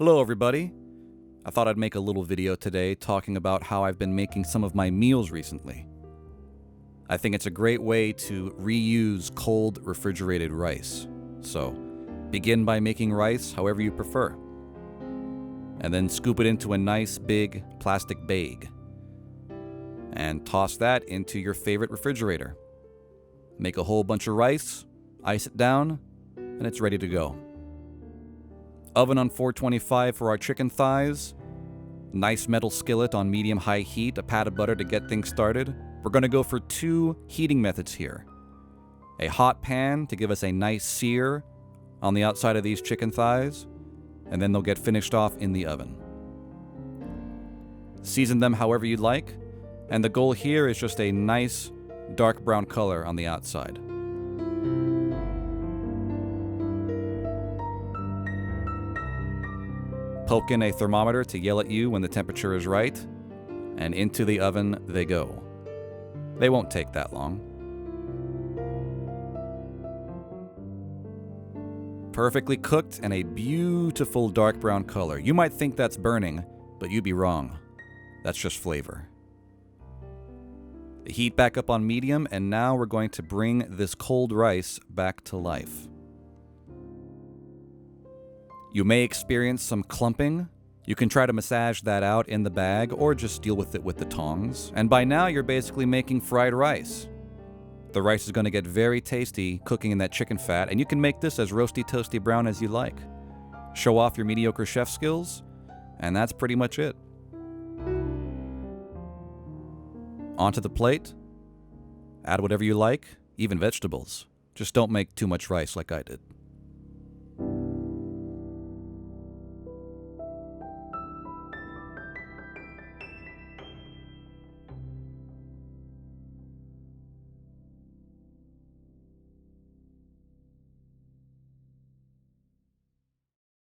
Hello everybody. I thought I'd make a little video today talking about how I've been making some of my meals recently. I think it's a great way to reuse cold refrigerated rice. So, begin by making rice however you prefer. And then scoop it into a nice big plastic bag. And toss that into your favorite refrigerator. Make a whole bunch of rice, ice it down, and it's ready to go. Oven on 425 for our chicken thighs. Nice metal skillet on medium-high heat, a pat of butter to get things started. We're going to go for 2 heating methods here. A hot pan to give us a nice sear on the outside of these chicken thighs, and then they'll get finished off in the oven. Season them however you'd like, and the goal here is just a nice dark brown color on the outside. Poke in a thermometer to yell at you when the temperature is right, and into the oven they go. They won't take that long. Perfectly cooked and a beautiful dark brown color. You might think that's burning, but you'd be wrong. That's just flavor. The heat back up on medium, and now we're going to bring this cold rice back to life. You may experience some clumping. You can try to massage that out in the bag or just deal with it with the tongs. And by now you're basically making fried rice. The rice is going to get very tasty cooking in that chicken fat, and you can make this as roasty toasty brown as you like. Show off your mediocre chef skills, and that's pretty much it. Onto the plate. Add whatever you like, even vegetables. Just don't make too much rice like I did.